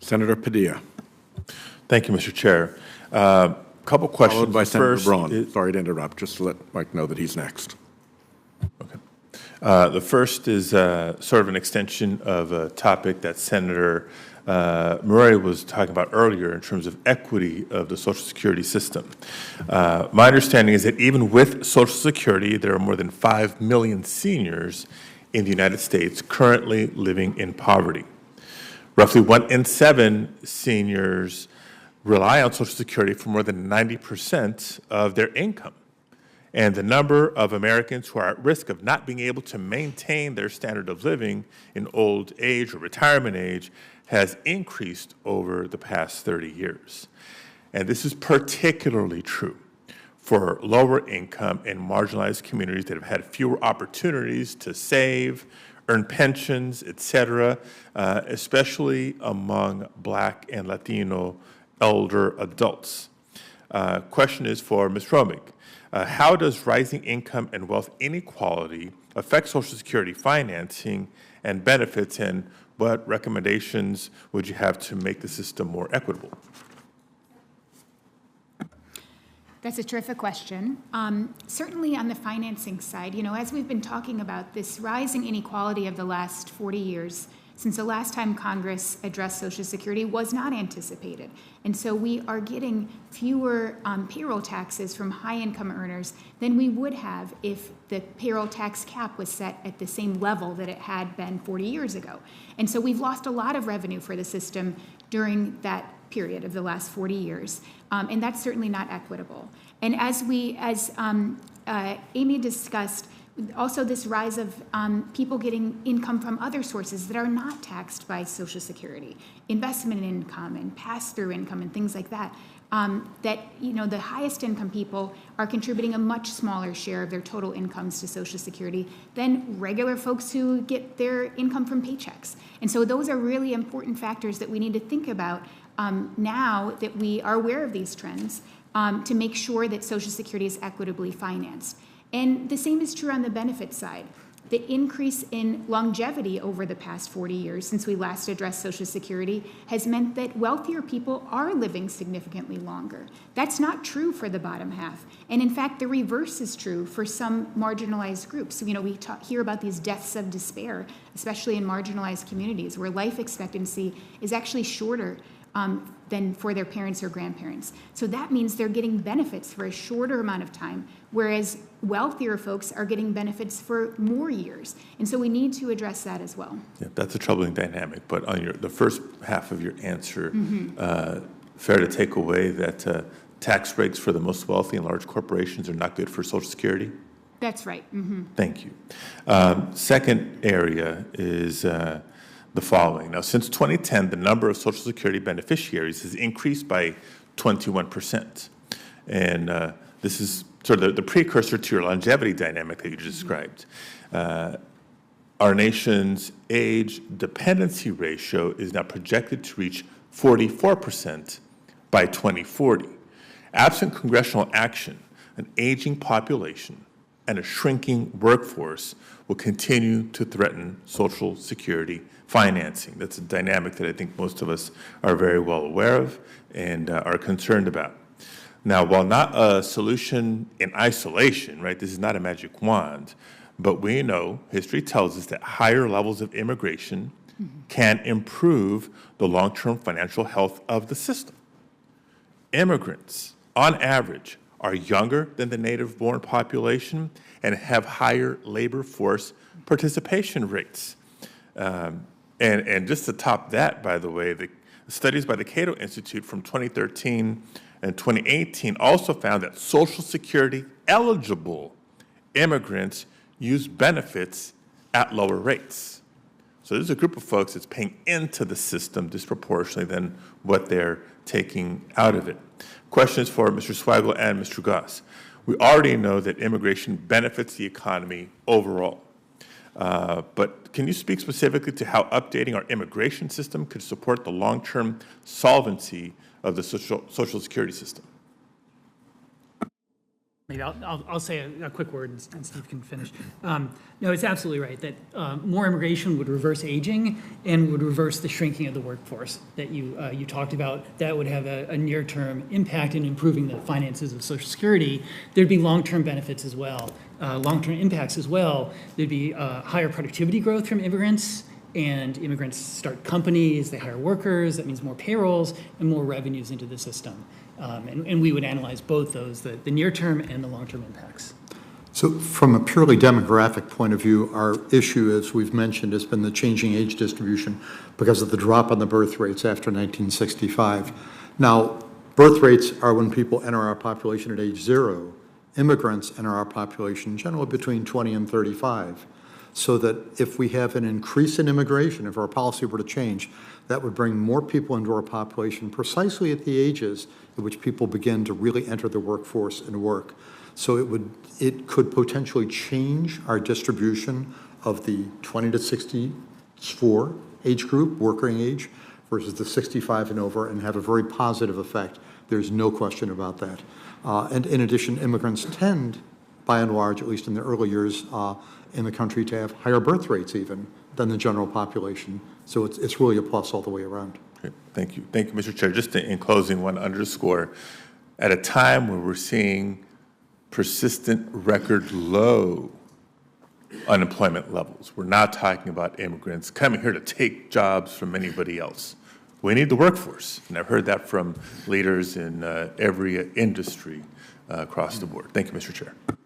Senator Padilla. Thank you, Mr. Chair. Couple questions. Followed by Senator First, Braun. Sorry to interrupt, just to let Mike know that he's next. Okay. The first is sort of an extension of a topic that Senator Murray was talking about earlier in terms of equity of the Social Security system. My understanding is that even with Social Security, there are more than 5 million seniors in the United States currently living in poverty. Roughly 1 in 7 seniors rely on Social Security for more than 90% of their income. And the number of Americans who are at risk of not being able to maintain their standard of living in old age or retirement age has increased over the past 30 years. And this is particularly true for lower income and marginalized communities that have had fewer opportunities to save, earn pensions, et cetera, especially among Black and Latino elder adults. Question is for Ms. Romig. How does rising income and wealth inequality affect Social Security financing and benefits, and what recommendations would you have to make the system more equitable? That's a terrific question. Certainly on the financing side, as we've been talking about, this rising inequality of the last 40 years, since the last time Congress addressed Social Security, was not anticipated. And so we are getting fewer payroll taxes from high-income earners than we would have if the payroll tax cap was set at the same level that it had been 40 years ago. And so we've lost a lot of revenue for the system during that period of the last 40 years, and that's certainly not equitable. And as Amy discussed, also this rise of people getting income from other sources that are not taxed by Social Security, investment income and pass-through income and things like that, the highest income people are contributing a much smaller share of their total incomes to Social Security than regular folks who get their income from paychecks. And so those are really important factors that we need to think about now that we are aware of these trends to make sure that Social Security is equitably financed. And the same is true on the benefit side. The increase in longevity over the past 40 years since we last addressed Social Security has meant that wealthier people are living significantly longer. That's not true for the bottom half. And in fact, the reverse is true for some marginalized groups. We hear about these deaths of despair, especially in marginalized communities where life expectancy is actually shorter than for their parents or grandparents. So that means they're getting benefits for a shorter amount of time, whereas wealthier folks are getting benefits for more years. And so we need to address that as well. Yeah, that's a troubling dynamic. But on the first half of your answer, fair to take away that tax breaks for the most wealthy and large corporations are not good for Social Security? That's right. Thank you. Second area is the following. Now, since 2010, the number of Social Security beneficiaries has increased by 21%. And this is sort of the precursor to your longevity dynamic that you just described. Our nation's age dependency ratio is now projected to reach 44% by 2040. Absent congressional action, an aging population and a shrinking workforce will continue to threaten Social Security financing. That's a dynamic that I think most of us are very well aware of and are concerned about. Now, while not a solution in isolation, right, this is not a magic wand, but we know, history tells us that higher levels of immigration can improve the long-term financial health of the system. Immigrants, on average, are younger than the native-born population and have higher labor force participation rates. And just to top that, by the way, the studies by the Cato Institute from 2013 and 2018 also found that Social Security eligible immigrants use benefits at lower rates. So there's a group of folks that's paying into the system disproportionately than what they're taking out of it. Questions for Mr. Swagel and Mr. Goss. We already know that immigration benefits the economy overall. But can you speak specifically to how updating our immigration system could support the long-term solvency of the Social Security system? Maybe I'll say a quick word and Steve can finish. No, it's absolutely right that more immigration would reverse aging and would reverse the shrinking of the workforce that you talked about. That would have a near-term impact in improving the finances of Social Security. There'd be long-term benefits as well, long-term impacts as well. There'd be higher productivity growth from immigrants, and immigrants start companies, they hire workers, that means more payrolls and more revenues into the system. And we would analyze both those, the near-term and the long-term impacts. So from a purely demographic point of view, our issue, as we've mentioned, has been the changing age distribution because of the drop on the birth rates after 1965. Now, birth rates are when people enter our population at age 0. Immigrants enter our population generally between 20 and 35. So that if we have an increase in immigration, if our policy were to change, that would bring more people into our population precisely at the ages at which people begin to really enter the workforce and work. So it could potentially change our distribution of the 20 to 64 age group, working age, versus the 65 and over, and have a very positive effect. There's no question about that. And in addition, immigrants tend, by and large, at least in the early years, in the country to have higher birth rates even than the general population. So it's really a plus all the way around. Great. Thank you. Thank you, Mr. Chair. Just in closing, want to underscore, at a time where we're seeing persistent record low unemployment levels, we're not talking about immigrants coming here to take jobs from anybody else. We need the workforce. And I've heard that from leaders in every industry across the board. Thank you, Mr. Chair.